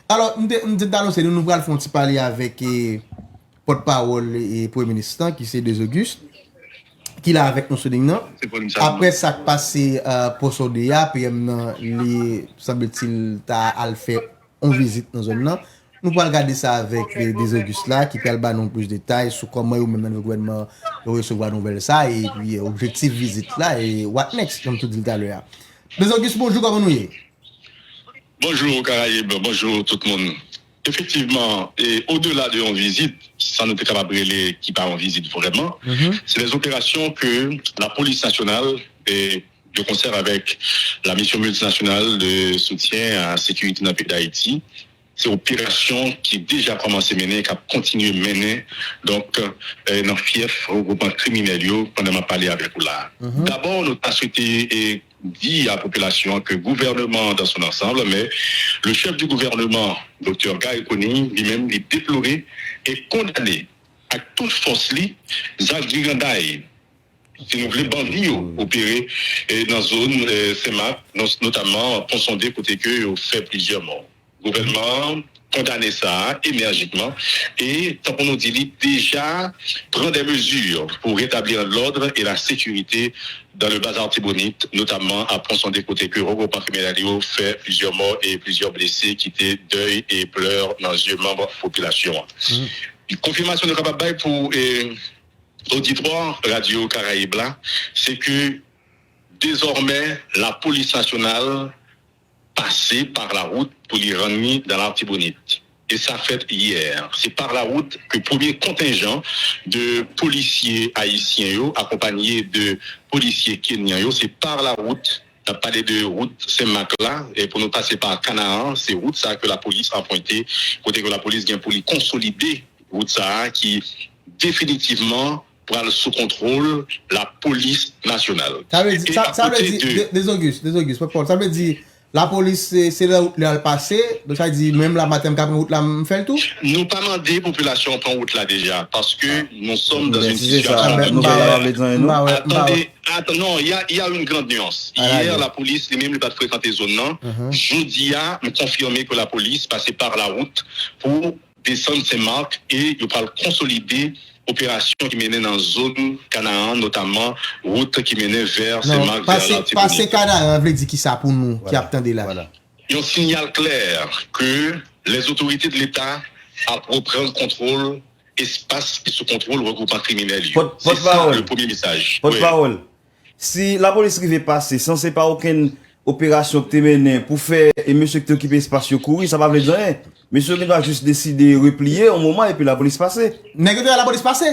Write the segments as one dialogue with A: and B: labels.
A: Alors, nous allons faire parler avec porte-parole et premier ministre qui c'est des Auguste, qui là avec nous ce non. Après ça passé pour Sodea, PM les semble-t-il t'a fait en visite dans zone là. Nous allons regarder ça avec des Auguste là qui peut nous plus de détails sur comment ou même le gouvernement recevoir nouvelle ça et puis objectif visite là et what next comme tout dit tout à l'heure. Des Auguste, bonjour, comment nous y?
B: Bonjour Caraïbes, bonjour tout le monde. Effectivement, et au-delà de en visite, ça nous est capable de qui part en visite vraiment, c'est des opérations que la police nationale et de concert avec la mission multinationale de soutien à la sécurité dans le pays d'Haïti, c'est une opération qui a déjà commencé à mener, qui a continué à mener, donc, dans le fief regroupement criminel, pendant que je parlé avec vous là. D'abord, nous avons souhaité dit à la population que le gouvernement dans son ensemble, mais le chef du gouvernement, Dr. Guy Koni, lui-même, il déploré et condamné à toute force Zach Gigandaï, si nous voulons bandits opérer dans la zone CEMAC, notamment pour sonder côté que fait plusieurs morts. Le gouvernement condamner ça énergiquement et tant qu'on nous dit déjà prendre des mesures pour rétablir l'ordre et la sécurité dans le bazar Tibonite, notamment à prendre des côtés que regroupement criminel fait plusieurs morts et plusieurs blessés qui étaient deuil et pleurs dans les membres de la population. Une confirmation de Kababaye pour auditoire Radio Caraïbes là, c'est que désormais la police nationale passer par la route pour les ramener dans l'Artibonite. Et ça fait hier. C'est par la route que le premier contingent de policiers haïtiens, accompagnés de policiers kenyans, c'est par la route. On a parlé de route Saint-Mac-là, et pour nous passer par Canaan, c'est route ça que la police a pointé, côté que la police vient pour consolider route ça qui définitivement prend sous contrôle la police nationale.
A: Ça veut dire, des Auguste, ça veut dire la police, c'est là où elle passé, donc ça dit même la matin, quand route là, fait le tout.
B: Nous pas demander la population prend route là déjà, parce que nous sommes dans une situation. Attendez, non, il y a une grande nuance. Hier, la police, les mêmes ne pas fréquenter zone non. Jeudi, me confirmé que la police passait par la route pour descendre ses marques et il va consolider opération qui menait dans la zone Canaan, notamment route qui menait vers ces marques.
A: Passer Canaan, veut dire qui ça pour nous, qui attendait là.
B: Voilà. Il y a un signal clair que les autorités de l'État ont pris le contrôle, espace et sous contrôle le regroupement criminel. C'est ça le premier message.
C: Porte-parole. Si la police qui veut passer, sans c'est pas aucune opération que tu mené pour faire et monsieur qui t'occupe espace courir, ça va veut dire rien. Monsieur qui doit juste décider de replier au moment et puis la police passer.
A: Mais que la police passer?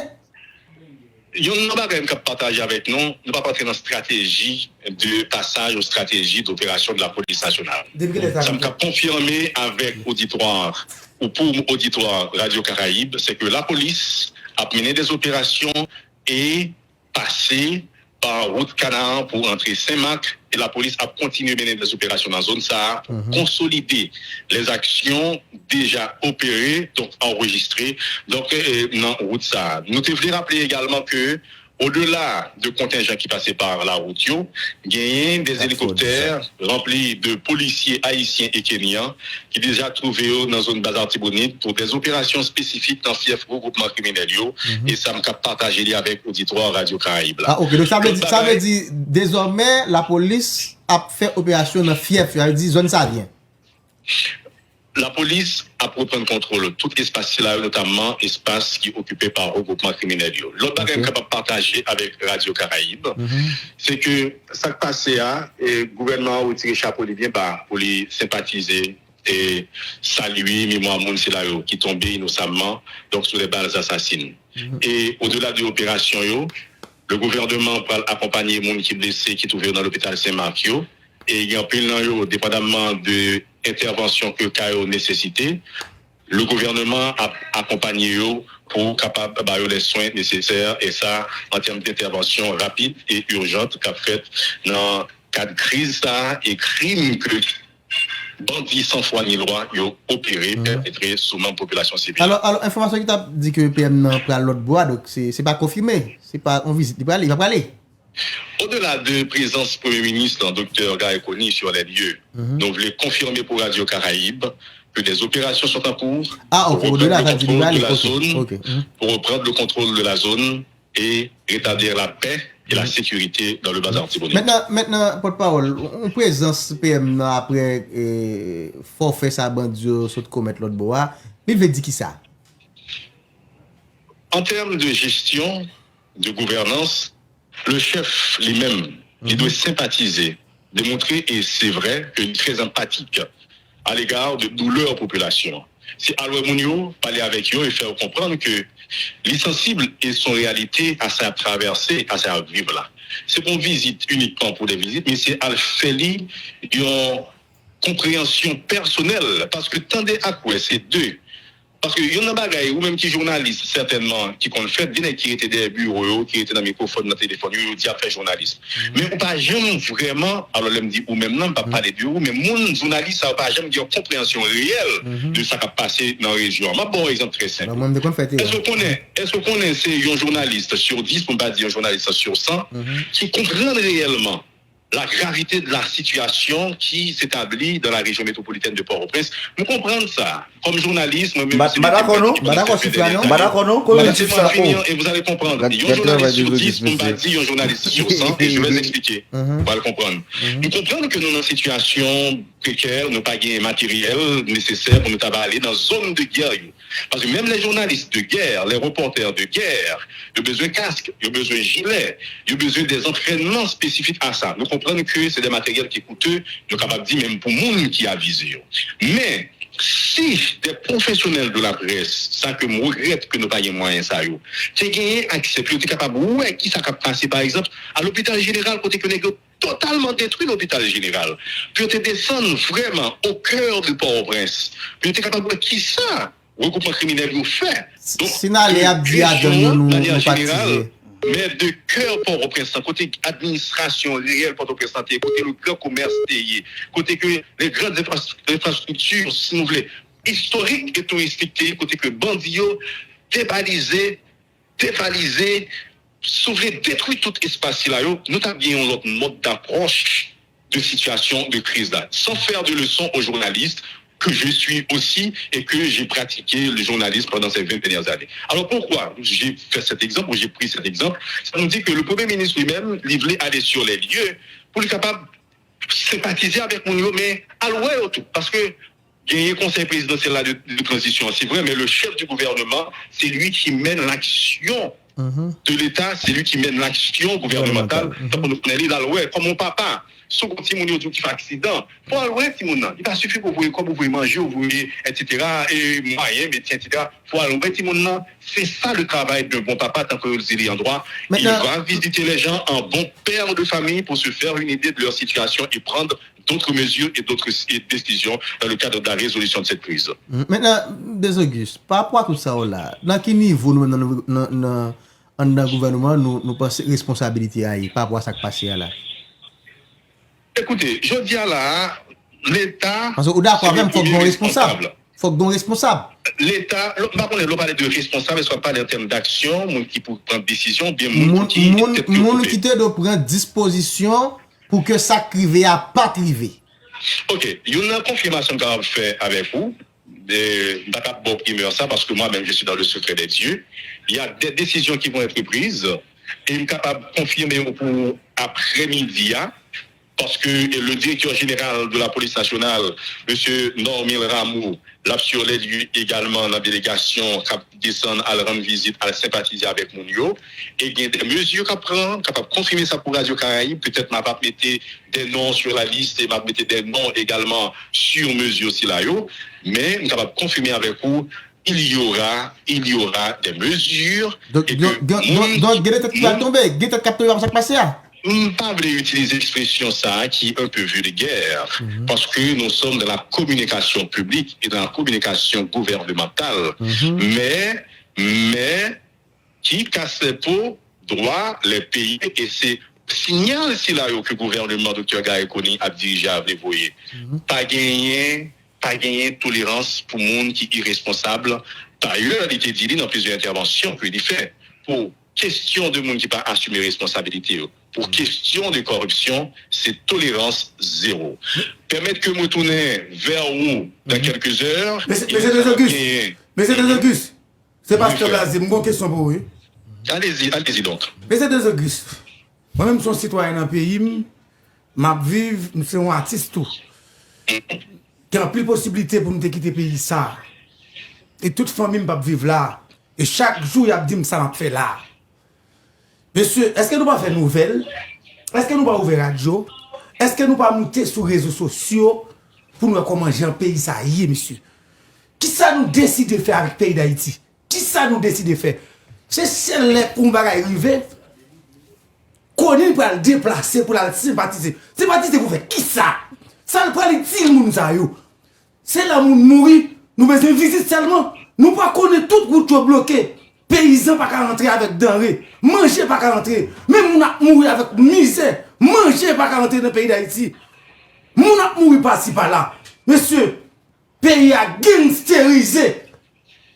B: Il y a un bagage qui partage avec nous, nous pas partir dans stratégie de passage ou stratégie d'opération de la police nationale. Ça me confirmé avec auditoire ou pour auditoire Radio Caraïbes, c'est que la police a mené des opérations et passé par route Canaan pour entrer Saint-Marc et la police a continué à mener des opérations dans la zone ça pour consolider les actions déjà opérées, donc enregistrées, donc dans route ça. Nous devons rappeler également que au-delà de contingents qui passaient par la route, il y a des hélicoptères remplis de policiers haïtiens et kenyans qui déjà trouvés dans la zone bazar Tibonite pour des opérations spécifiques dans le fief regroupement criminel. Et ça me partager avec l'auditoire Radio Caraïbes.
A: Ah, ok. Donc ça veut dire désormais la police a fait opération dans le fief, ça veut dire zone ça vient.
B: La police a pour prendre contrôle tout espace là, notamment espace qui est occupé par le regroupement criminel. L'autre bagage que je peux partager avec Radio Caraïbes, c'est que ça qui passe le gouvernement a retiré chapeau bien bas pour les sympathiser et saluer mémoire Mounsilayo qui tombait innocemment donc sous les balles assassines. Et au-delà de l'opération, le gouvernement va accompagner les gens qui sont blessés, qui sont trouvés dans l'hôpital Saint-Marc. Et il y a un peu, dépendamment de l'intervention que CAO nécessité, le gouvernement a accompagné pour capable de les soins nécessaires et ça en termes d'intervention rapide et urgente qu'a fait dans le cadre de crise et crime que bandits sans foi ni loi ont opéré perpétré sous la population civile.
A: Alors information qui t'a dit que le PM prend l'autre bois, donc c'est pas confirmé, c'est pas on visite, il va pas aller.
B: Au-delà de présence du Premier ministre, Dr. Guy Koni sur les lieux, nous voulons confirmer pour Radio Caraïbes que des opérations sont en cours
A: pour reprendre
B: le contrôle de la zone et rétablir la paix et la sécurité dans le bazar Tibonite.
A: Maintenant, porte-parole, en présence PM après forfait ça bandio saute commettre l'autre bois, il veut dire qui ça?
B: En termes de gestion, de gouvernance, le chef lui-même, il doit sympathiser, démontrer, et c'est vrai, qu'il est très empathique à l'égard de leur population. C'est Aloe Mounio, parler avec eux et faire comprendre que les sensibles et son réalité à sa traversée, à sa vivre là. C'est une visite uniquement pour des visites, mais c'est à faire une compréhension personnelle, parce que tendez à quoi c'est deux. Parce que y en a bagaille ou même qui journaliste certainement qui qu'on fait des qui étaient des bureaux qui étaient dans microphone dans téléphone ils dit après journaliste mais on pas jamais vraiment alors elle me dit ou même non pas parler de bureau mais mon journaliste ça pas jamais dire compréhension réelle de ça qui a passé dans la région. Ma bon exemple très simple. Est-ce qu'on est c'est un journaliste sur 10 pour pas dire un journaliste sur 100 qui comprend réellement la gravité de la situation qui s'établit dans la région métropolitaine de Port-au-Prince. Nous comprenons ça. Comme journaliste, et vous allez comprendre. Un journaliste sur 10, on va dire un journaliste sur 100, et je vais expliquer. On va le comprendre. Nous comprenons que nous, dans une situation précaire, nous n'avons pas de matériel nécessaire pour nous aller dans une zone de guerre. Parce que même les journalistes de guerre, les reporters de guerre, ils ont besoin de casques, ils ont besoin de gilets, ils ont besoin des entraînements spécifiques à ça. Nous comprenons que c'est des matériels qui coûtent, nous sommes capables de dire même pour le monde qui a visé. Mais si des professionnels de la presse, ça que je regrette que nous n'ayons pas de moyens, ça, c'est gagné accès, puis capable de qui ça a passé par exemple à l'hôpital général, côté que nous totalement détruit l'hôpital général. Puis on descendre vraiment au cœur du Port-au-Prince. Puis on est capable de qui ça regroupement criminel vous fait. Donc, mais de cœur Port-au-Prince, côté administration réelle Port-au-Prince, côté le grand commerce payé, côté que les grandes infrastructures, si vous voulez, historiques et touristiques, côté que bandio, dévalisé, sauver, détruire tout espace là, nous avons bien notre mode d'approche de situation de crise là, sans faire de leçons aux journalistes, que je suis aussi et que j'ai pratiqué le journalisme pendant ces 20 dernières années. Alors pourquoi j'ai fait cet exemple ou j'ai pris cet exemple? Ça nous dit que le Premier ministre lui-même, il voulait aller sur les lieux pour être capable de sympathiser avec mon niveau, mais à l'ouest autour. Parce que il y a un conseil présidentiel là de transition, c'est vrai, mais le chef du gouvernement, c'est lui qui mène l'action de l'État, c'est lui qui mène l'action gouvernementale. Donc on est là l'ouest, comme mon papa. Si on continue qui fait accident, pour aller il va suffire pour vous comme vous pouvez manger, vous voyez, etc. et moyen, métier, etc. Pour aller c'est ça le travail d'un bon papa tant que vous êtes en droit. Il va visiter les gens en bon père de famille pour se faire une idée de leur situation et prendre d'autres mesures et d'autres décisions dans le cadre de la résolution de cette crise.
A: Maintenant, des Auguste, par rapport à tout ça là, dans quel niveau nous dans le gouvernement nous pensons responsabilité par rapport à ça qui passe là?
B: Écoutez, je dis là, l'État.
A: Parce que d'accord, même, il faut que responsable. Faut que responsable.
B: L'État, par contre, on parle de responsable, ne soit pas en termes d'action, qui pour prendre décision, bien
A: moun qui doit prendre disposition pour que ça crive à pas criver.
B: Ok, il y a une confirmation qu'on va faire avec vous. D'accord, qui meurt ça parce que moi-même je suis dans le secret des dieux. Il y a des décisions qui vont être prises et je suis capable de confirmer pour après-midi. Parce que le directeur général de la police nationale, M. Normil Ramou, l'a sur les lieux également, la délégation qui descend à rendre visite, à sympathiser avec Mounio. Et il y a des mesures qu'à prendre, capable de confirmer ça pour Radio Caraïbe. Peut-être m'a pas mettre des noms sur la liste et m'a mettre des noms également sur mesure aussi là. Mais je suis capable de confirmer avec vous. Il y aura des mesures.
A: Donc, Guéret qui va tomber, Guéret qui va passer.
B: Je ne peux pas utiliser l'expression ça qui est un peu vulgaire parce que nous sommes dans la communication publique et dans la communication gouvernementale. Mais qui casse les pots droit les pays et c'est signal si là que le gouvernement Dr. Gaye Koni a dirigé à vous voyez. Pas gagner tolérance pour le monde qui est irresponsable. D'ailleurs, il était dit dans plusieurs interventions qu'il fait pour question de monde qui pas assumer responsabilité. Pour question de corruption, c'est tolérance zéro. Permettre que nous tournions vers où dans quelques heures.
D: Mais c'est des Auguste. C'est parce que là, c'est une bonne question pour vous.
B: Allez-y donc.
D: Mais c'est des Auguste. Moi-même, je suis citoyen dans le pays, je vis, je suis un artiste tout. Il y a plus de possibilités pour me quitter le pays ça. Et toute famille ne peut pas vivre là. Et chaque jour, il y a dit que ça m'a fait là. Monsieur, est-ce que nous ne pas faire nouvelles? Est-ce que nous ne pas ouvrir radio? Est-ce que nous ne pas monter sur les réseaux sociaux pour nous comment manger un pays ça y est, monsieur? Qui ça nous décide de faire avec le pays d'Haïti? Qui ça nous décide de faire? C'est celle pour nous arriver. Qu'on est pour le déplacer, pour la sympathiser. Sympathiser pour faire qui ça? Ça ne prend les tirs, nous yo. C'est là où nous mourir. Nous besoin de visite seulement. Nous pas connaître toute route bloquée. Paysans pas qu'à rentrer avec denrées. Manger pas qu'à rentrer. Même nous a mourir avec misère. Manger pas qu'à rentrer dans le pays d'Haïti. Nous a mourir par-ci par-là. Monsieur, pays a gangsterisé.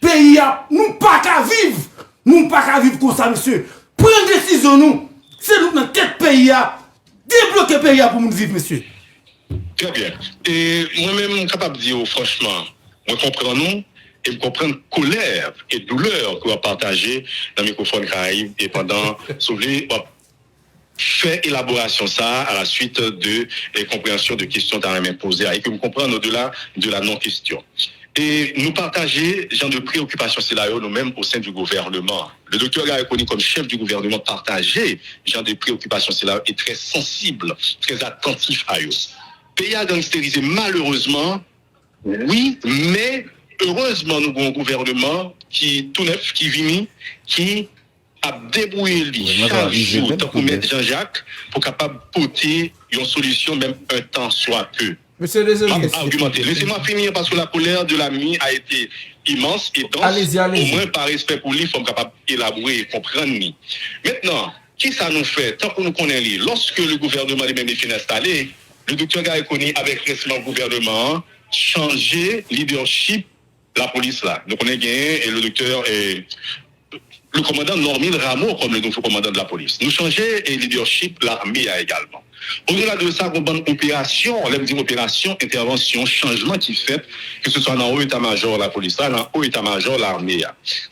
D: Pays a nous pas qu'à vivre. Nous pas qu'à vivre comme ça, monsieur. Prenez décision nous. C'est nous dans quel pays a débloquer pays pour nous vivre, monsieur.
B: Très bien. Et moi-même, je suis capable de dire, franchement, moi comprends nous et je comprends colère et douleur que vous partagez dans le microphone Caraïbe et pendant, souvenez, fait élaboration ça à la suite de compréhension de questions dans la posées et que vous comprenez au-delà de la non-question. Et nous partager genre de préoccupation scénario nous-mêmes au sein du gouvernement. Le docteur Garekoni, comme chef du gouvernement, partageait genre de préoccupation scénario est très sensible, très attentif à eux. Pays a gangsterisé malheureusement, oui, mais heureusement nous avons un gouvernement qui tout neuf, qui vini, qui a débrouillé lui chaque jour tant pour mettre Jean-Jacques pour capable porter une solution même un temps soit peu.
A: Monsieur
B: argumenter. Laissez-moi finir parce que la colère de l'ami a été immense et donc
A: allez-y.
B: Au moins par respect pour lui, il faut capable d'élaborer et comprendre. Maintenant, qui ça nous fait tant que nous connaissons lorsque le gouvernement lui-même est fini installé, le docteur Garekoni avec récemment gouvernement changé leadership la police là. Donc on est gagné et le docteur est le commandant Normil Rameau comme le nouveau commandant de la police. Nous changer et leadership l'armée également. Au-delà de ça, on a une opération, on dit opération, intervention, changement qui fait, que ce soit dans le haut état-major la police, dans le haut état-major l'armée.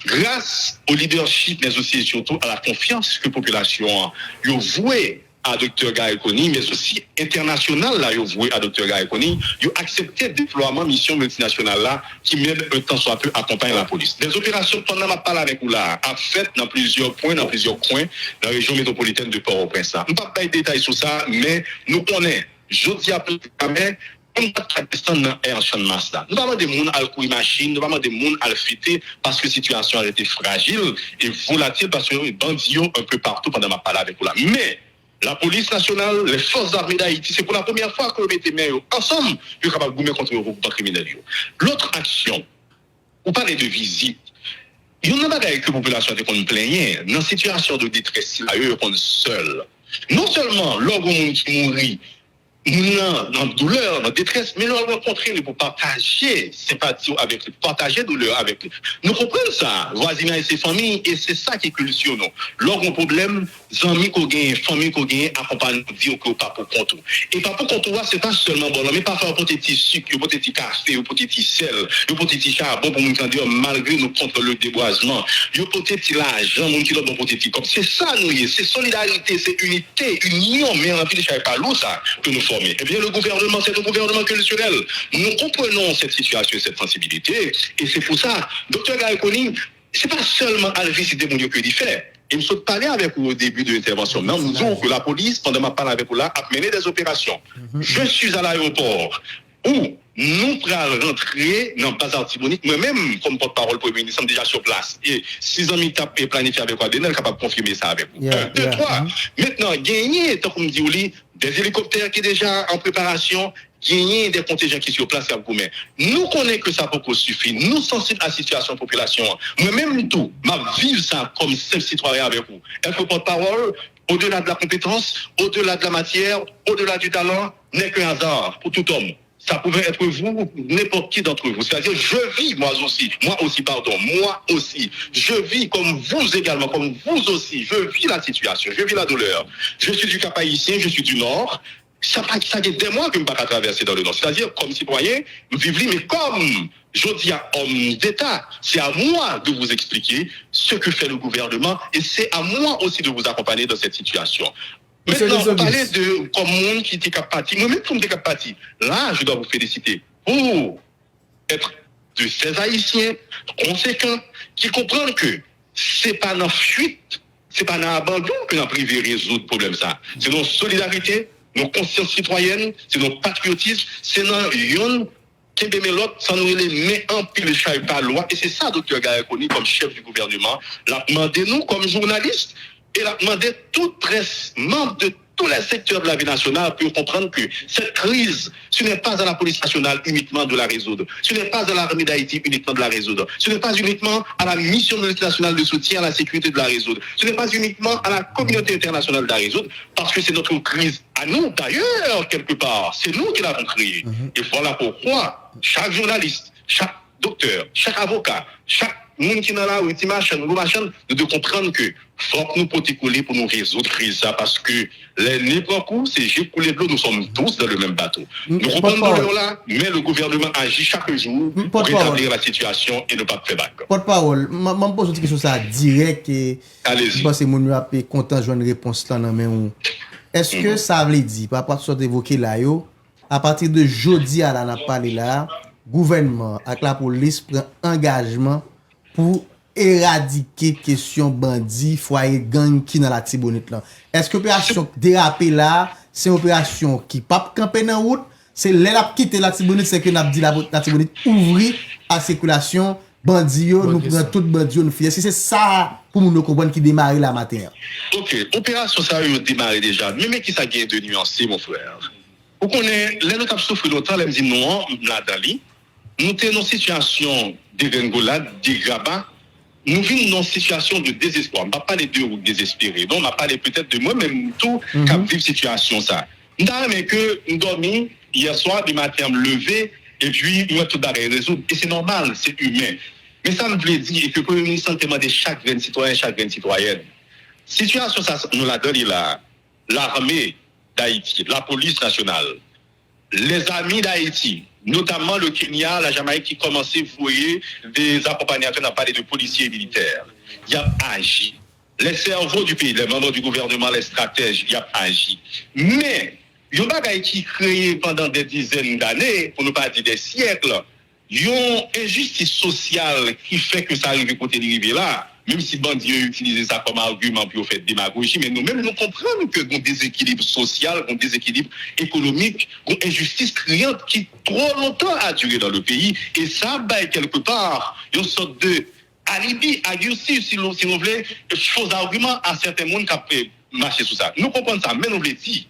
B: Grâce au leadership, mais aussi et surtout à la confiance que la population a voué à Dr. Garekoni, mais aussi international là, ils voué à Dr. Garekoni, ils ont accepté le déploiement mission multinationale là, qui même un temps soit peu accompagne la police. Des opérations pendant ma parole avec vous là, a fait dans plusieurs points, dans plusieurs coins, dans la région métropolitaine de Port-au-Prince. Nous ne pas de détails sur ça, mais nous connaissons, je dis à peu près, on ne va pas descendre dans l'air en champ de masse là. Nous ne pas des gens à le couiller machine, nous ne pas des gens à le fêter parce que la situation a été fragile et volatile parce que les bandits un peu partout pendant ma parole avec vous là. Mais la police nationale, les forces armées d'Haïti, c'est pour la première fois que nous mettons mains ensemble, nous sommes capables de gommer contre les groupes criminels. L'autre action, vous parlez de visite. Il y en a pas que la population a qu'on plaignait, dans une situation de détresse, là, eux, qu'on est seul. Non seulement, l'homme qui mourit, dans douleur, dans détresse, mais nous rencontrer pour partager sympathie avec lui, partager douleur avec lui. Nous comprenons ça, voisinage et ses familles, et c'est ça qui est culture. Lorsqu'on a un problème, amis qu'on gagne, famille qu'on gagne, accompagne nous dire que pas pour compte. Et pas pour compte, c'est pas seulement bon, mais pas faire pour tes petits sucres, pour tes petits cafés, pour tes petits sel, pour tes petits charbons pour nous dire malgré nous contre le déboisement, pour tes petits l'argent, mon qui donne pour tes petits comme c'est ça nous c'est solidarité, c'est unité, union, mais en plus de chaque pas ça que nous formons. Eh bien, le gouvernement, c'est un gouvernement culturel. Nous comprenons cette situation et cette sensibilité. Et c'est pour ça, Dr. Garekoni, ce n'est pas seulement à visiter mon Dieu que il fait. Il me faut parler avec vous au début de l'intervention. Nous disons que la police, pendant ma parole avec vous là, a mené des opérations. Je suis à l'aéroport où nous pourrons rentrer dans le bazar Tibonite. Moi-même, comme porte-parole pour le ministre, nous sommes déjà sur place. Et 6 ans, il est planifié avec vous. Nous sommes capables de confirmer ça avec vous. 1, 2, 3. Maintenant, gagner, tant qu'on me dit, des hélicoptères qui sont déjà en préparation, gagner des contingents qui sont sur place à vous. Nous connaissons que ça peut suffire. Nous sensibles à la situation de la population. Moi-même, tout, ma vie, ça comme simple citoyen avec vous. Être porte-parole, au-delà de la compétence, au-delà de la matière, au-delà du talent, n'est qu'un hasard pour tout homme. ça pouvait être vous, n'importe qui d'entre vous. C'est-à-dire, je vis, moi aussi, je vis comme vous également, comme vous aussi, je vis la situation, je vis la douleur. Je suis du Cap-Haïtien, je suis du Nord. Ça fait des mois que je ne peux pas traverser dans le Nord. C'est-à-dire, comme citoyen, vivre, mais comme je dis à homme d'État, c'est à moi de vous expliquer ce que fait le gouvernement et c'est à moi aussi de vous accompagner dans cette situation. Maintenant, on parlait de comme monde qui était capable. Moi-même, comme t'es capable. Là, je dois vous féliciter pour être de ces Haïtiens conséquents qui comprennent que c'est pas dans fuite, c'est pas dans abandon que nous privé résoudre le problème ça. C'est notre solidarité, nos consciences citoyennes, c'est notre patriotisme, c'est notre yon qui met l'autre sans nous les met en pile chaque par loi. Et c'est ça, docteur Gaïakoni, comme chef du gouvernement, l'a demandé nous comme journalistes. Et l'a demandé tout reste membre de tous les secteurs de la vie nationale pour comprendre que cette crise, ce n'est pas à la police nationale uniquement de la résoudre. Ce n'est pas à l'armée d'Haïti uniquement de la résoudre. Ce n'est pas uniquement à la mission de l'État national de soutien à la sécurité de la résoudre. Ce n'est pas uniquement à la communauté internationale de la résoudre, parce que c'est notre crise à nous, d'ailleurs, quelque part. C'est nous qui l'avons créée. Et voilà pourquoi chaque journaliste, chaque docteur, chaque avocat, chaque monde qui est là, ou de comprendre que faut que nous protéger pour nous résoudre crise ça parce que les n'importe c'est j'ai coulé de l'eau, nous sommes tous dans le même bateau. Nous comprenons là, mais le gouvernement agit chaque jour pour rétablir la situation et ne pas faire back.
A: Porte-parole, je pose une question ça direct et je pense que mon est content de joindre une réponse là dans est-ce que ça veut dire par rapport à ce que évoqué là à partir de jeudi à la n'a parlé là, gouvernement avec la police prend engagement pour éradiquer question bandit, foyer gang qui dans la Tibonite là. Est-ce que l'opération dérapé là, c'est une opération qui pas camper dans route, c'est là quitter la Tibonite, c'est que n'a dit la Tibonite ouvrir à circulation bandit nous prend tout bandit nous fait. C'est ça pour nous comprendre qui démarrer la matin.
B: OK, opération ça a démarré déjà. Mais qui ça gagne de nuancer mon frère. Vous connaissez les nous t'a souffert longtemps, les dit non là dans nous sommes dans une situation de dégringolade, de grabat. Nous vivons dans une situation de désespoir. On ne va pas parler de ou désespéré. Donc, on va parler peut-être de moi-même, tout, qui vivre cette situation. Ça. Nous avons que nous dormons hier soir, du matin, me lever, et puis, nous avons tout d'arrêt résoudre. Et c'est normal, c'est humain. Mais ça me veut dire que le Premier ministre demande chaque grain citoyen, chaque grain citoyenne. Situation, ça, nous la donne là. L'armée d'Haïti, la police nationale, les amis d'Haïti, notamment le Kenya, la Jamaïque qui commençait à voyer des accompagnateurs, on a parlé de policiers et militaires. Il y a agi. Les cerveaux du pays, les membres du gouvernement, les stratèges, il y a agi. Mais, il y a un bagage qui créé pendant des dizaines d'années, pour ne pas dire des siècles, il y a une injustice sociale qui fait que ça arrive côté de là. Même si bandits utilisent ça comme argument pour faire démagogie, mais nous-mêmes, nous comprenons que y a un déséquilibre social, un déséquilibre économique, une injustice criante qui trop longtemps a duré dans le pays. Et ça, quelque part, une sorte de alibi, si vous voulez, chose d'argument à certains monde qui peuvent marcher sur ça. Nous comprenons ça, mais nous voulons dire,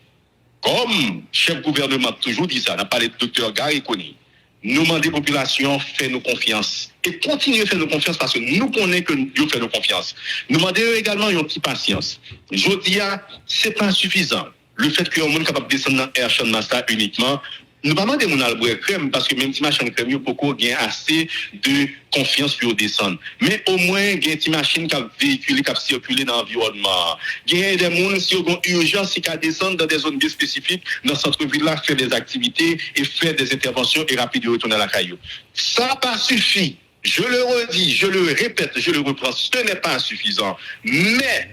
B: comme chef gouvernement toujours dit ça, on a parlé de docteur Gaïakoni, nous demandons aux populations faire nos confiance et continuer à faire nos confiance parce que nous connaissons que nous faisons nos confiance. Nous demandons également une petite patience. Je dis, ce n'est pas suffisant. Le fait que le monde est capable de descendre dans Air Chan Master uniquement, nous ne demandons pas de mon crème parce que même si machin crème, il y a beaucoup assez de confiance pour descendre. Mais au moins, il y a une machine qui a véhiculé, qui a circulé dans l'environnement. Il y a des gens qui ont urgence qui descendent dans des zones bien spécifiques, dans le centre-ville là, faire des activités et faire des interventions et rapidement retourner à la caillou. Ça n'a pas suffi. Je le redis, je le répète, je le reprends. Ce n'est pas suffisant. Mais,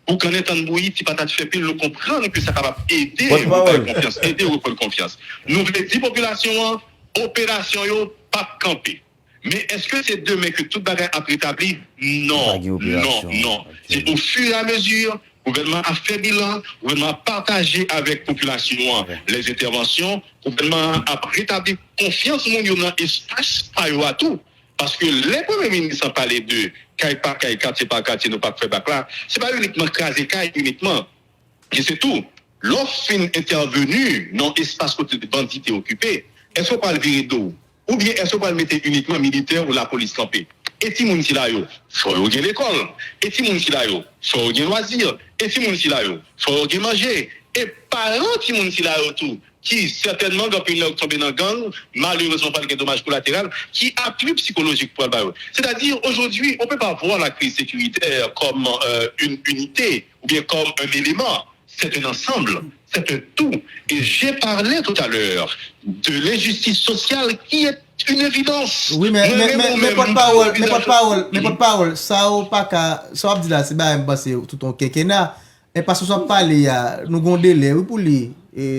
B: pour qu'on ait un bruit, si patate fait pile, nous comprenons que ça va aider à reprendre confiance. Nous voulons dire population, opération, pas camper. Mais est-ce que c'est demain que tout bagage a rétabli? Non, non. C'est au fur et à mesure, le gouvernement a fait bilan, le gouvernement a partagé avec la population les interventions, le gouvernement a rétabli confiance dans l'espace, pas à tout. Parce que les premiers ministres ont parlé de quartier par quartier, nous pas faire bac là. C'est pas uniquement craser caille uniquement. Et c'est tout. L'offre intervenu dans l'espace côté de bandits occupé, est-ce qu'on parle virer d'eau? Ou bien est-ce qu'on parle mettre uniquement militaire ou la police campée? Et si moun si la yo, faut yo gen l'école. Et si moun si la yo, faut yo gen loisir. Et si moun si la yo, faut yo gen manger. Et parents si moun si la yo tout, qui certainement dans le tombé dans le gang, malheureusement pas de dommages collatéraux, qui appuie psychologique pour le bail. C'est-à-dire aujourd'hui, on ne peut pas voir la crise sécuritaire comme une unité ou bien comme un élément. C'est un ensemble, c'est un tout. Et j'ai parlé tout à l'heure de l'injustice sociale qui est une évidence.
A: Oui, mais porte-parole, ça ou pas qu'à, ça va dire là, c'est bien tout ton quinquennat. Et parce que ça parle, nous avons un délai, oui, pour lui,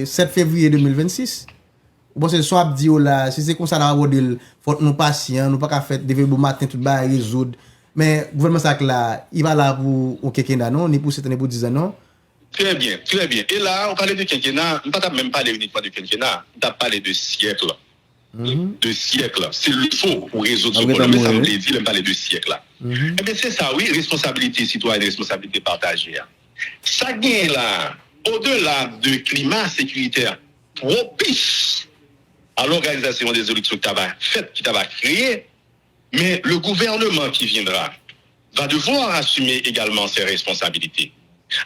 A: 7 février 2026. Bon, c'est soit dit là, si c'est comme ça, il faut nous patients, nous pas faire des bon matin, tout va résoudre. Mais le gouvernement, ça là, il va là pour un quinquennat, non, ni pour 7 ans, ni pour 10 ans, non?
B: Très bien, très bien. Et là, on parlait de quinquennat, on ne peut même parler uniquement de quinquennat, on a parlé de siècle. De siècle. C'est le faux pour résoudre ce problème. Mais ça me dit, on parle de siècle. Eh bien, c'est ça, oui, responsabilité citoyenne, responsabilité partagée. Ça gagne là, au-delà de climat sécuritaire propice à l'organisation des élections qui va créer, mais le gouvernement qui viendra va devoir assumer également ses responsabilités.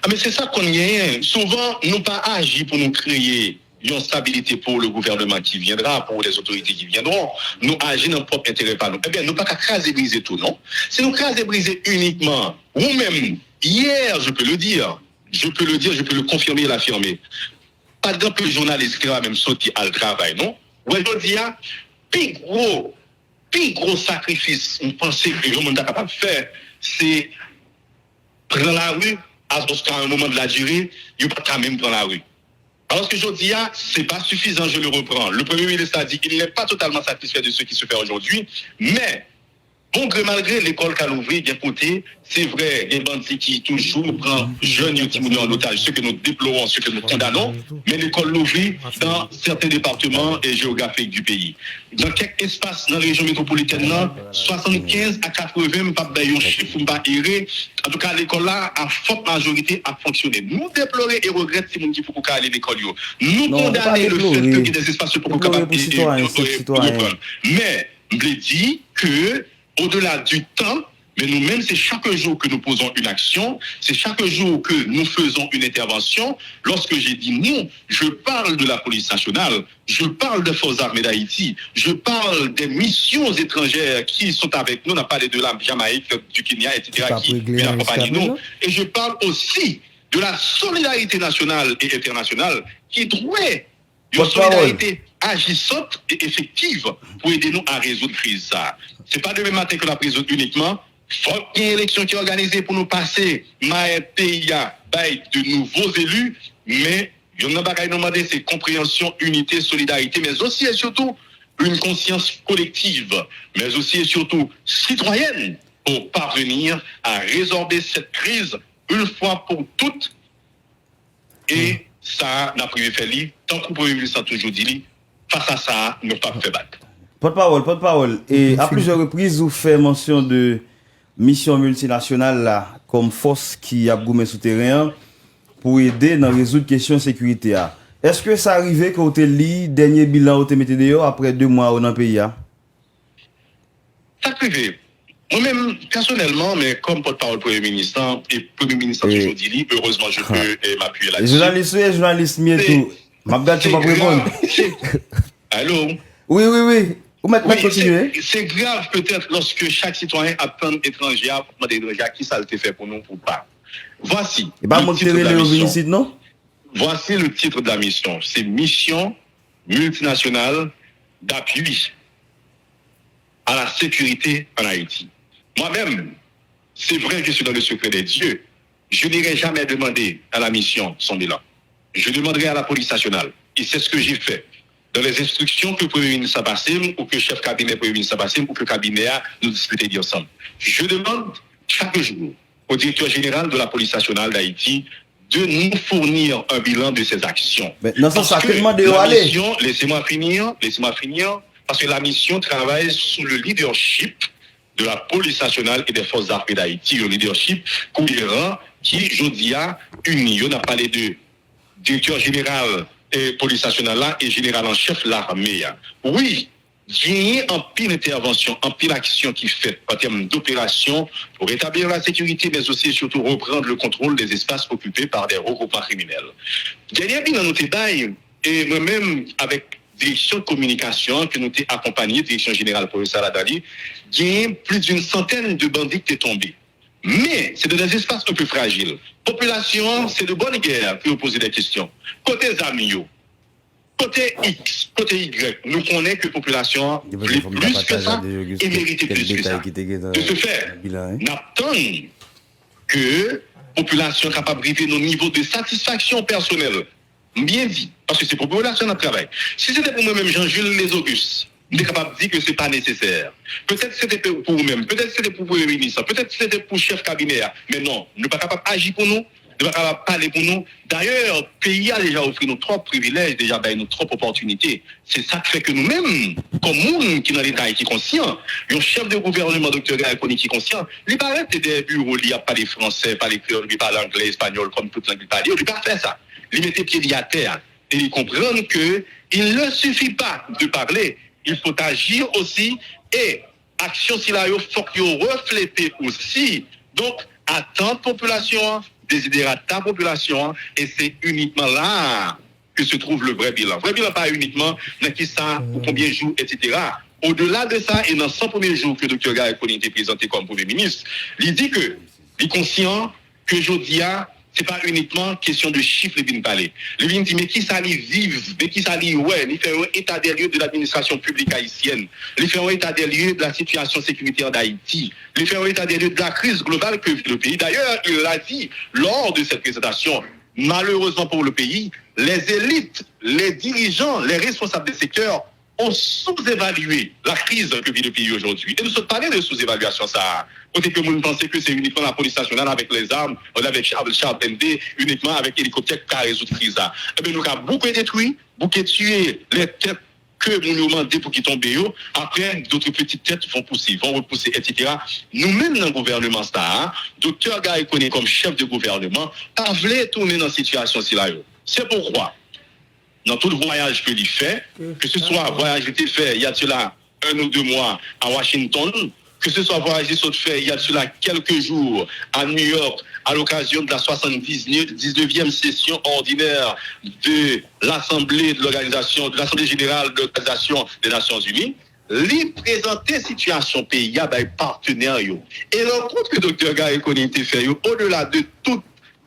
B: Ah, mais c'est ça qu'on gagne. Souvent, nous pas agi pour nous créer une stabilité pour le gouvernement qui viendra, pour les autorités qui viendront. Nous agissons dans notre propre intérêt par nous. Eh bien, nous pas qu'à craser briser tout, non? C'est nous craser briser uniquement, ou même, hier, je peux le dire, je peux le confirmer et l'affirmer. Par exemple, le journaliste qui va même sauter à le travail, non? Ou je dis, plus gros sacrifice, on pensait que le monde est capable de faire, c'est prendre la rue, parce qu'à un moment de la durée, il n'y a pas quand même prendre la rue. Alors que je dis, ce n'est pas suffisant, je le reprends. Le Premier ministre a dit qu'il n'est pas totalement satisfait de ce qui se fait aujourd'hui, mais bon gré malgré l'école qu'elle ouvert, bien côté, c'est vrai, il y a des bandits qui toujours prennent jeunes et en otage, ce que nous déplorons, ce que nous condamnons, mais l'école l'ouvrit dans certains départements et géographiques du pays. Dans quelques espaces dans la région métropolitaine, 75 à 80, pas de chiffre, pas erré. En tout cas, l'école là, à forte majorité, a fonctionné. Nous déplorons et regrettons si nous qui faut aller à l'école. Nous condamnons le fait qu'il y ait des espaces pour capables de. Mais, je l'ai dit que au-delà du temps, mais nous-mêmes, c'est chaque jour que nous posons une action, c'est chaque jour que nous faisons une intervention. Lorsque j'ai dit nous, je parle de la police nationale, je parle des forces armées d'Haïti, je parle des missions étrangères qui sont avec nous, on a parlé de la Jamaïque, du Kenya, etc., qui accompagnent nous. Et je parle aussi de la solidarité nationale et internationale qui doit une solidarité agissante et effective pour aider nous à résoudre la crise. Ce n'est pas demain matin que la résoudre uniquement. Il faut qu'il y ait une élection qui est organisée pour nous passer de nouveaux élus, mais il y a un demandé, c'est compréhension, unité, solidarité, mais aussi et surtout une conscience collective, mais aussi et surtout citoyenne pour parvenir à résorber cette crise une fois pour toutes. Et ça n'a pas fait tant que le Premier ministre a toujours dit, face à ça, nous ne pas fait battre.
C: Porte-parole. Et à plusieurs reprises, vous faites mention de mission multinationale là, comme force qui a goumé souterrain pour aider dans résoudre questions de sécurité. Est-ce que ça arrivait quand vous avez dernier bilan au TMTDO après 2 mois dans le pays?
B: Ça arrivé. Moi-même, personnellement, mais comme porte-parole Premier ministre, et Premier ministre toujours dit, heureusement, je peux m'appuyer là-dessus.
C: Les journalistes, tout. Mabdal, tu vas répondre.
B: Allô?
C: Oui. Vous m'avez continué.
B: C'est grave peut-être lorsque chaque citoyen attend étranger, qui ça le fait pour nous ou pas. Voici. Voici le titre de la mission. C'est mission multinationale d'appui à la sécurité en Haïti. Moi-même, c'est vrai que je suis dans le secret des dieux. Je n'irai jamais demander à la mission son bilan. Je demanderai à la police nationale. Et c'est ce que j'ai fait. Dans les instructions que le Premier ministre a passées, ou que le chef cabinet Premier ministre a passées, ou que le cabinet a nous discuté ensemble. Je demande chaque jour au directeur général de la police nationale d'Haïti de nous fournir un bilan de ses actions.
C: Mais non, ça tellement de
B: mission, laissez-moi finir, parce que la mission travaille sous le leadership de la police nationale et des forces armées d'Haïti, le leadership cohérent qui, je dis, a uni. On a parlé de directeur général et police nationale là et général en chef l'armée. Oui, il y a un pile d'intervention, un pile d'action qui fait en termes d'opération pour rétablir la sécurité, mais aussi et surtout reprendre le contrôle des espaces occupés par des regroupements criminels. Dernier bilan notre bail, et moi-même, avec direction de communication que nous t'ai accompagné, direction générale pour le Saladali, il y a plus d'une centaine de bandits qui sont tombés. Mais c'est dans des espaces un peu fragiles. Population, c'est de bonne guerre pour poser des questions. Côté amis, côté X, côté Y, nous connaissons que la population plus que ça et mérite plus que ça. De ce fait, nous attendons que la population soit capable d'arriver à nos niveaux de satisfaction personnelle. Bien dit, parce que c'est pour la population de travail. Si c'était pour moi-même, Jean-Jules Les Augustes, je suis capable de dire que ce n'est pas nécessaire. Peut-être c'était pour vous-même, peut-être c'était pour le Premier ministre, peut-être c'était pour le chef cabinet, mais non, nous ne sommes pas capables d'agir pour nous, nous ne sommes pas capables de parler pour nous. D'ailleurs, le pays a déjà offert nous trop de privilèges, déjà nous trop d'opportunités. C'est ça qui fait que nous-mêmes, comme nous qui dans l'État et qui est conscient, un chef de gouvernement, Dr. Gaël Kony, qui est conscient, il pas arrêter des bureaux, il n'y a pas les français, pas les créoles, il parle anglais, espagnol, comme toute langue, il parle, il ne pas faire ça. Il mettait pied à terre et il comprendre que il ne suffit pas de parler, il faut agir aussi et action si là il faut que refléter aussi. Donc attendre population, désidérata population et c'est uniquement là que se trouve le vrai bilan. Le vrai bilan pas uniquement dans qui ça pour combien de jours etc. Au-delà de ça et dans 100 premiers jours que Dr. Gaël Kony était présenté comme Premier ministre, il dit que il est conscient que Jodia c'est pas uniquement question de chiffres, les parler. Les vient dit, mais qui ça les vive, mais qui ça les ouais, il fait un état des lieux de l'administration publique haïtienne, il fait un état des lieux de la situation sécuritaire d'Haïti, il fait un état des lieux de la crise globale que vit le pays. D'ailleurs, il l'a dit lors de cette présentation, malheureusement pour le pays, les élites, les dirigeants, les responsables des secteurs ont sous-évalué la crise que vit le pays aujourd'hui. Et nous sommes parlé de sous-évaluation, ça. Côté que nous pensons que c'est uniquement la police nationale avec les armes, avec Charles Bendé, uniquement avec hélicoptère qui a résolu la crise. Eh bien, nous avons beaucoup détruit, beaucoup tué les têtes que nous nous demandons pour qu'ils tombent. Après, d'autres petites têtes vont repousser, etc. Nous-mêmes dans le gouvernement, Dr. Gaël Kony comme chef de gouvernement, pas voulu tourner dans cette situation-là. C'est pourquoi dans tout le voyage que il fait, que ce soit voyage qui était fait il y a cela 1 ou 2 mois à Washington, que ce soit voyage qui soit fait il y a cela quelques jours à New York, à l'occasion de la 79e session ordinaire de l'Assemblée générale de l'Organisation des Nations Unies, lui présenter situation pays à des partenaires. Et le compte que Dr. Gaël Kony était fait, au-delà de toute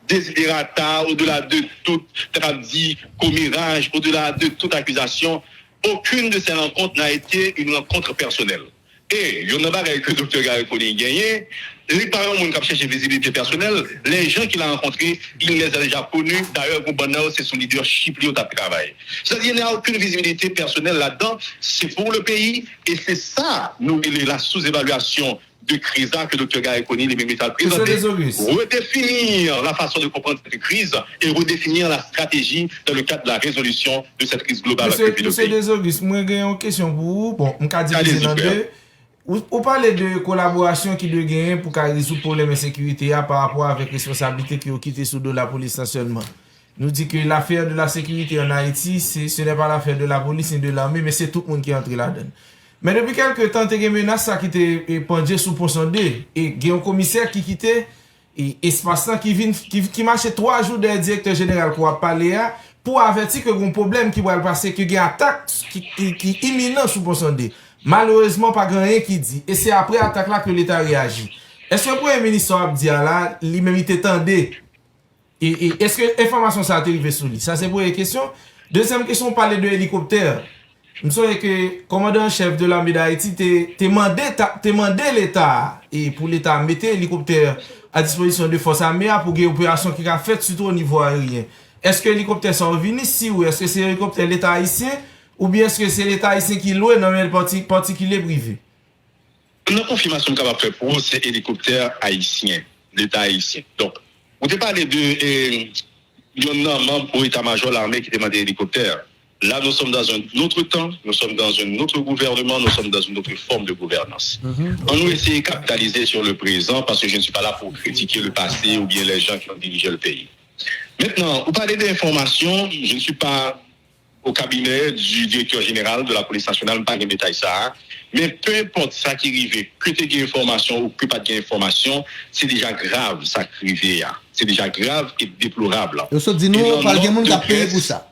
B: désidérata, au-delà de tout tradit, commérage, au-delà de toute accusation, aucune de ces rencontres n'a été une rencontre personnelle. Et il y en a pas que Dr. Gaël Kony gagné. Les parents qui ont cherché visibilité personnelle, les gens qu'il a rencontrés, il les a déjà connus. D'ailleurs, Goubanao, c'est son leadership qui a travaillé. C'est-à-dire qu'il n'y a aucune visibilité personnelle là-dedans. C'est pour le pays. Et c'est ça, nous, la sous-évaluation de crise que Dr. Gaël Kony, les mêmes États présentés, redéfinir la façon de comprendre cette crise et redéfinir la stratégie dans le cadre de la résolution de cette crise globale.
E: Monsieur Desauguste, moi j'ai une question pour vous. Bon, on va diviser dans deux. Vous parlez de collaboration qui doit gagner pour résoudre le problème de sécurité par rapport avec les responsabilités qui ont quitté sous de la police stationnement. Nous dit que l'affaire de la sécurité en Haïti, ce n'est pas l'affaire de la police ni de l'armée, mais c'est tout le monde qui est entré là-dedans. Mais depuis quelques temps, il y a une menace qui était pendue sous Ponson 2. Et il y a un commissaire qui quittait espace qui marchait 3 jours de directeur général pour parler pour avertir que y a un problème qui va passer, que y a une attaque qui est imminente sous Ponson 2. Malheureusement, pas grand rien qui dit. Et c'est après l'attaque là que l'État réagit. Est-ce que le Premier ministre a dit là, lui-même il t'étendait? Et est-ce que l'information ça a arrivé sur lui? Ça c'est pour les questions. Deuxième question, on parlait de hélicoptère. Je me que le commandant-chef de l'armée d'Haïti t'a demandé l'État et pour l'État mettre l'hélicoptère à disposition de forces armées pour une opération qui a fait surtout au niveau aérien. Est-ce que l'hélicoptère sont revenus ici ou est-ce que c'est l'hélicoptère de l'État haïtien ou bien est-ce que c'est l'État haïtien qui loue dans le particulier privé?
B: La confirmation que va faire pour vous, c'est l'hélicoptère haïtien, l'État haïtien. Donc, vous avez parlé de un membre au état-major de l'armée qui demande l'hélicoptère. Là, nous sommes dans un autre temps, nous sommes dans un autre gouvernement, nous sommes dans une autre forme de gouvernance. On nous essaie de capitaliser sur le présent parce que je ne suis pas là pour critiquer le passé ou bien les gens qui ont dirigé le pays. Maintenant, vous parlez d'informations, je ne suis pas au cabinet du directeur général de la police nationale, pas de détail ça, mais peu importe ça qui arrive, que tu aies information ou que pas de information, c'est déjà grave ça qui arrive. C'est déjà grave et déplorable.
A: Vous dit nous, pas de monde qui a payé pour ça.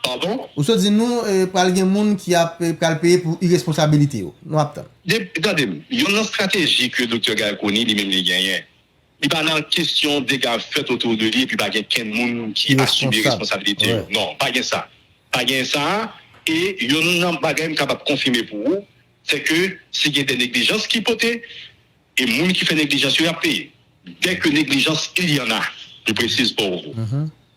B: Pardon?
A: Ou se dit nous, pral gen moun qui a pral payer pour irresponsabilité. Nous aptan.
B: Regardez, il y a une stratégie que Dr. Gaïkouni lui-même les gagne. Il n'y a pas de question des gars faits autour de lui et puis pas quelqu'un monde qui assume les responsabilités. Ouais. Non, pas bien ça. Pas bien ça. Et il y a un bagage capable de confirmer pour vous, c'est que s'il y a des négligences qui potent, et monde qui fait négligence, il a payé. Dès que négligence, il y en a. Je précise pour vous.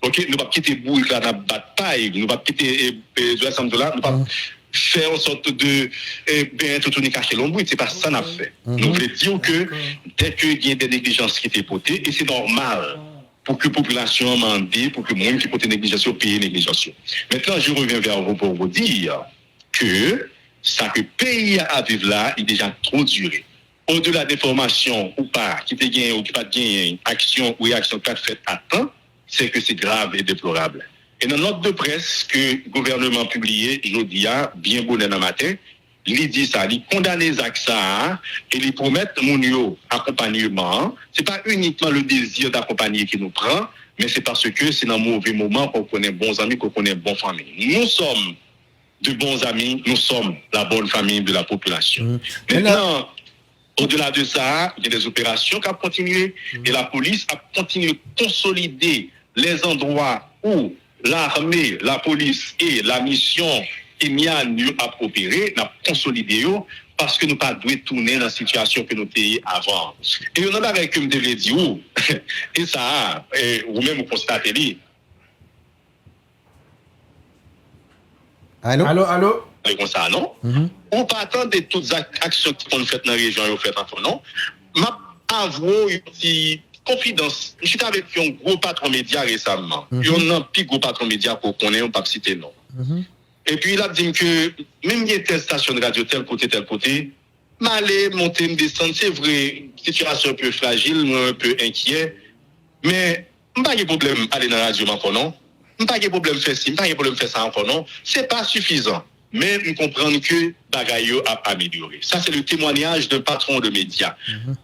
B: Ok, nous ne pouvons pas quitter Bourg là dans la bataille, nous ne pouvons pas quitter $200, nous ne pouvons pas faire en sorte de tout tourner cacher l'ombre, c'est pas ça qu'on a fait. Nous voulons dire que dès qu'il y a des négligences qui étaient potées, et c'est normal pour que la population mende, pour que le monde qui pote négligence paye négligence. Maintenant, je reviens vers vous pour vous dire que ça que le pays à vivre là est déjà trop duré. Au-delà des formations ou pas, qui te gagne ou qui pas gagne, action ou réaction pas faite à temps, c'est que c'est grave et déplorable. Et dans notre de presse que le gouvernement a publié, jeudi, bien bonne dans matin, il dit ça, il condamne les actes et il promet mon accompagnement. C'est pas uniquement le désir d'accompagner qui nous prend, mais c'est parce que c'est dans un mauvais moment qu'on connaît bons amis, qu'on connaît bonne famille. Nous sommes de bons amis, nous sommes la bonne famille de la population. Maintenant, au-delà de ça, il y a des opérations qui ont continué et la police a continué de consolider les endroits où l'armée, la police et la mission EMIAN a opéré, n'a consolidé parce que nous pas dû tourner dans la situation que nous étions avant. Et on a pas que me devait dire et ça, vous-même vous constatez.
E: Allô?
B: Comme ça, non? On pas attendre toutes les actions qui sont faites dans la région, et faites en non? M'a avoué une confidence. Je suis avec un gros patron média récemment. Il y a un plus gros patron média qu'on connaît, on ne peut pas citer non. Et puis il a dit que même il y a telle station de radio, tel côté, m'aller, monter, me descendre, c'est vrai, situation un peu fragile, un peu inquiet, mais pas de problème aller dans la radio encore non. Pas de problème faire ci, pas de problème faire ça encore non. C'est pas suffisant. Mais nous comprenons que Bagayo a amélioré. Ça, c'est le témoignage d'un patron de médias.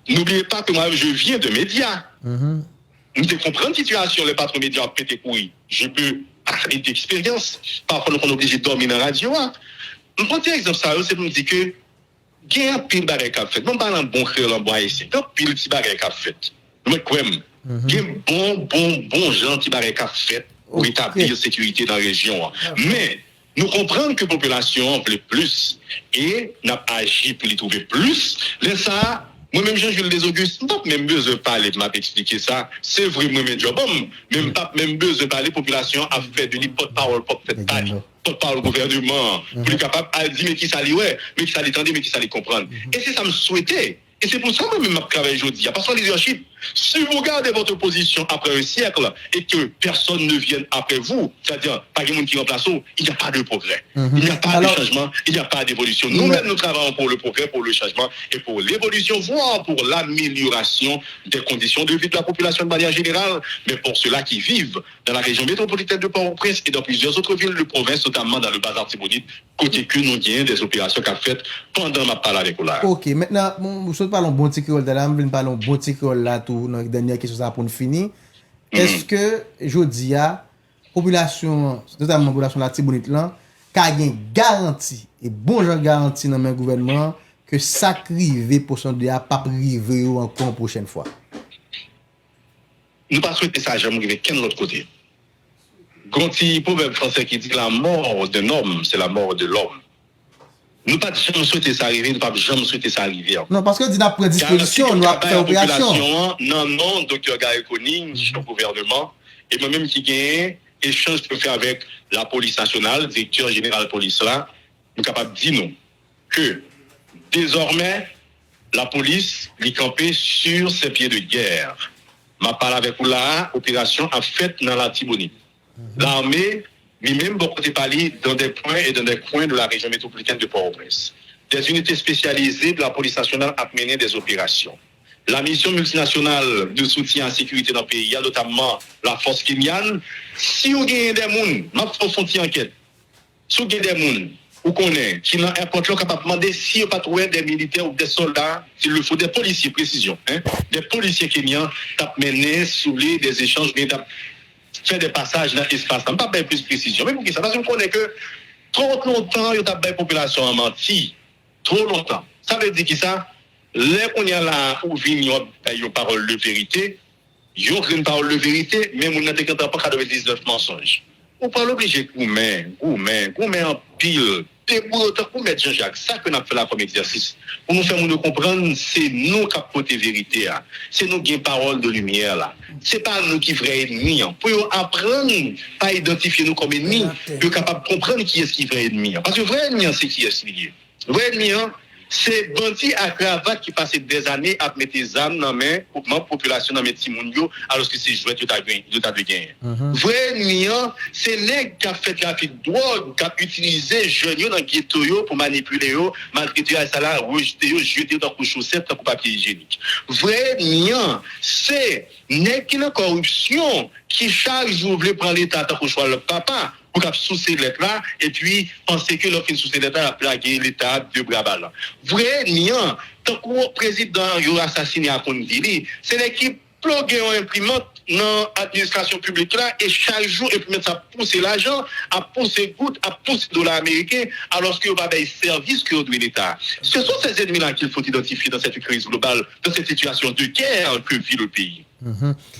B: N'oubliez pas que moi, je viens de médias. Nous comprenons la situation, les patrons de médias ont pété couilles. Je peux avoir d'expérience. Parfois, nous sommes obligés de dormir dans la radio. Un premier exemple, ça, c'est pour me dire que il y a un pile de bagaille qui a fait. Nous parlons de bon créole en bois ici. Il y a un pile de bagaille qui a fait. Nous croyons. Il y a bon gens qui bagaille qui a fait pour établir la sécurité dans la région. Mais nous comprenons que la population en veut plus et n'a agi pour y trouver plus. Laisse ça, moi-même, Jean-Jules Desauguste, je n'ai pas même besoin de parler, de m'expliquer ça. C'est vrai, moi-même, job. Même pas même besoin de parler, la population a fait de l'hypothèse, porte-parole au gouvernement, pour être capable de dire, mais qui ça ouais, mais qui ça l'entendre, mais qui ça comprendre. Et c'est ça me souhaitait. Et c'est pour ça que moi-même, je travaille aujourd'hui. Parce que le leadership, si vous regardez votre position après un siècle et que personne ne vienne après vous, c'est-à-dire pas de monde qui remplace vous, il n'y a pas de progrès. Il n'y a pas de changement, il n'y a pas d'évolution. Nous-mêmes, nous travaillons pour le progrès, pour le changement et pour l'évolution, voire pour l'amélioration des conditions de vie de la population de manière générale, mais pour ceux-là qui vivent dans la région métropolitaine de Port-au-Prince et dans plusieurs autres villes de province, notamment dans le bassin Tibonite, côté que nous avons des opérations qu'a faites pendant ma parole avec Ola.
A: Ok, maintenant, nous parlons bon petit créole de là, nous parlons bon petit créole là, tout, dans la dernière question ça pour nous finir. Est-ce que, je dis à population, notamment la population de la Tibonite là, qu'a une garantie, et bon genre garantie dans le gouvernement, que ça crive pour son dia pas privé ou encore prochaine fois?
B: Nous pas souhaiter ça jamais arriver qu'un autre côté. Gonti, proverbe français qui dit que la mort d'un homme, c'est la mort de l'homme. Nous pas jamais souhaiter ça arriver, nous pas jamais souhaiter ça arriver.
A: Non, parce que dit la prédisposition, nous avons fait opération.
B: Non, docteur Gaïkouni, le gouvernement, et moi-même qui gagne échange que faire avec la police nationale, directeur général de police là, nous sommes capables de dire non, que désormais, la police est campée sur ses pieds de guerre. Ma parole avec vous là, opération a fait dans la Tibonite. L'armée, lui-même, beaucoup de parler dans des points et dans des coins de la région métropolitaine de Port-au-Prince. Des unités spécialisées de la police nationale ont mené des opérations. La mission multinationale de soutien à la sécurité dans le pays, notamment la force Kimian, si vous avez des gens, ma force font une enquête. Si vous avez des gens, vous connaissez, qui n'ont pas capable de demander si vous pas trouvé des militaires ou des soldats, s'il le faut, des policiers, précision, des policiers kenyans, ont mené sous des échanges, faire des passages dans l'espace. Je ne pas plus de précision. Mais pour qui ça? Parce qu'on connaît que trop longtemps, il y a la population a menti. Trop longtemps. Ça veut dire que ça, là qu'on y a là, où vient une parole de vérité, il y a une parole de vérité, mais on n'a pas 99 mensonges. On pas l'obliger de gourmet en pile. Pour mettre Jean-Jacques, ça que nous avons fait là comme exercice, pour nous faire nous comprendre, c'est nous qui avons porté vérité. C'est nous qui avons parole de lumière. Là. C'est pas nous qui vrais ennemis. Pour apprendre, pas identifier nous comme ennemis, pour capable de comprendre qui est-ce qui est vrai ennemi. Parce que vrai ennemi, c'est qui est-ce qui est. Vrai ennemi, c'est bandit à cravate qui passe des années à mettre des armes dans la main pour la population dans les petits mondiaux alors que c'est jouet de ta gagné. Vrai ennemi, c'est les qui a fait trafic de drogue, qui a utilisé jeunes dans le ghetto pour manipuler, maltraiter à salaire, rejeter, jeter dans les chaussettes, dans le papier hygiénique. Vrai ennemi, c'est les qui ont corruption qui chaque jour veut prendre l'État pour choisir le papa. Pour cap sous ces lettres là et puis penser que l'offre sous ces lettres là a plagué l'état de bras ballants. Vrai niant, tant que le président a assassiné à Kondili, c'est l'équipe pluguée en imprimante dans l'administration publique là et chaque jour imprimante ça pousse l'argent, à pousser gouttes, à pousser dollars américains alors que pas des services que doit l'État. Ce sont ces ennemis là qu'il faut identifier dans cette crise globale, dans cette situation de guerre que vit le pays.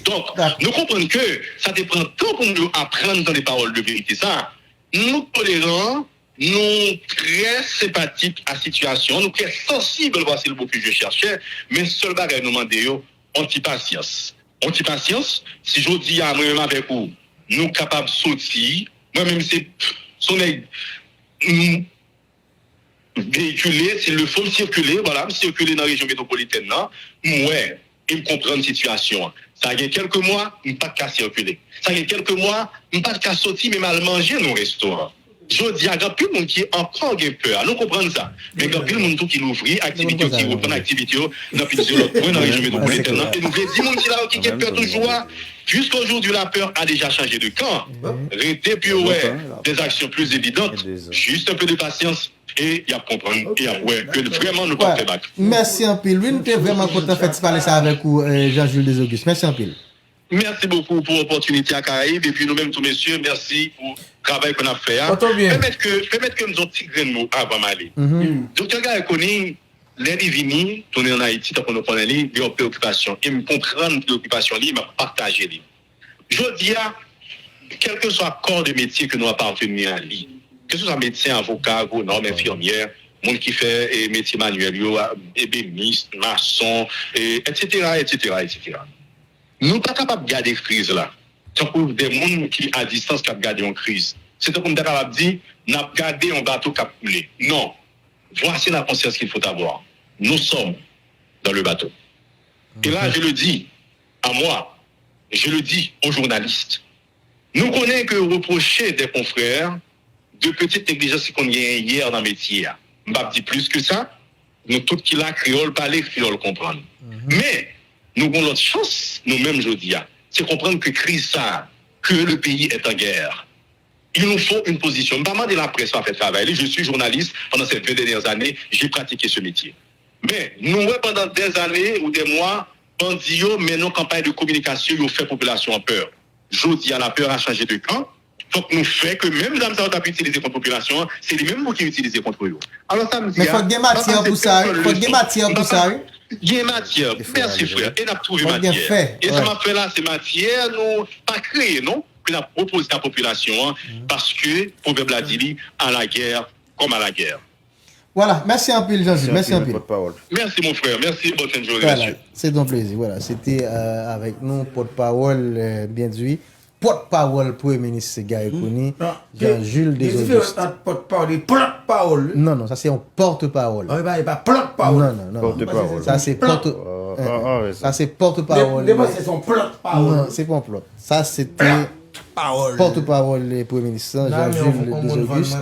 B: Donc, nous comprenons que ça dépend temps pour nous apprendre dans les paroles de vérité. Ça, nous tolérons, nous très sympathiques à la situation, nous très sensibles, voici le mot que je cherchais, mais seul bagage nous demandons, antipatience. Antipatience, si je dis à moi-même avec vous, nous capables de sortir, moi-même c'est son véhiculer, s'il le faut circuler, voilà, circuler dans la région métropolitaine, là, ouais. Et me comprendre la situation. Ça y a quelques mois, je ne pas qu'à circuler. Ça y a quelques mois, je ne pas qu'à sortir, mais mal manger dans nos restaurants. Je dis, il y a plus de monde qui encore peur. Nous comprenons ça. Mais il y a plus de monde qui l'ouvre, activité qui reprend activité dans plusieurs points dans la région métropolitaine. Et nous disons, monde qui a peur toujours. Jusqu'à aujourd'hui, la peur a déjà changé de camp. Restez puis ouais, des actions plus évidentes. Juste un peu de patience. Et il y a comprendre, et ouais, que vraiment nous pas faire.
A: Merci un peu. Lui, nous sommes vraiment content de faire parler ça avec vous, Jean-Jules Desauguste. Merci un peu.
B: Merci beaucoup pour l'opportunité à Caraïbes. Et puis nous-mêmes, tous messieurs, merci pour le travail qu'on a fait. Permettre que nous avons tiré de mots avant d'aller. Docteur Gary Koning, l'année venue, tourner en Haïti, tant qu'on nous connaît, il y a une préoccupation. Et me comprendre la préoccupation, il m'a partagé. Je dis à, quel que soit le corps de métier que nous appartenons à lui, que ce soit médecin, avocat, agronome, infirmière, monde qui fait métier manuel, ébéniste, maçon, etc. Nous ne sommes pas capables de garder la crise là. C'est pour des gens qui à distance qui gardent une crise. C'est comme nous sommes capables de dire, nous avons gardé un bateau qui a coulé. Non. Voici la conscience qu'il faut avoir. Nous sommes dans le bateau. Et là, je le dis à moi, je le dis aux journalistes. Nous connaissons que reprocher des confrères de petites négligences qu'on a hier dans le métier. Je ne vais pas dire plus que ça. Nous, tous qui la créole, parler, créole, comprendre. Mais, nous avons l'autre chance, nous-mêmes, je dis, c'est comprendre que crise ça, que le pays est en guerre. Il nous faut une position. Je ne vais pas demander la presse à faire travailler. Je suis journaliste. Pendant ces 20 dernières années, j'ai pratiqué ce métier. Mais, nous, pendant des années ou des mois, bandits, mais nos campagnes de communication, ils ont fait population en peur. Je dis, la peur a changé de camp. Donc, nous fait que même dans ça, on a pu utiliser contre la population, c'est les mêmes mots qui utilisent contre eux. Alors, ça me dit.
A: Mais il faut qu'il matière pour ça. Il faut qu'il matière pour ça.
B: Il y a matière. Merci, frère. Et on a trouvé matière. Et ça m'a fait là, c'est matière, nous, pas créer, non? Que nous proposé à la population, parce que, proverbe l'a dit, à la guerre, comme à la guerre.
A: Voilà, merci un peu, Jean-Jules. Merci un peu.
B: Merci, mon frère. Merci, bonne fin de journée,
A: voilà,
B: monsieur.
A: C'est ton plaisir. Voilà, c'était avec nous, porte-parole, bien dit. Porte-parole Premier ministre Gary Koning, Jean-Jules Desauguste.
D: Porte-parole.
A: Non, ça c'est un porte-parole.
D: Pas porte-parole.
A: Non.
C: Porte-parole.
A: Ça c'est porte-parole. Ça c'est porte-parole.
D: C'est son porte-parole.
A: Non, c'est pas un plot. Ça c'était porte-parole Premier ministre Jean-Jules Desauguste.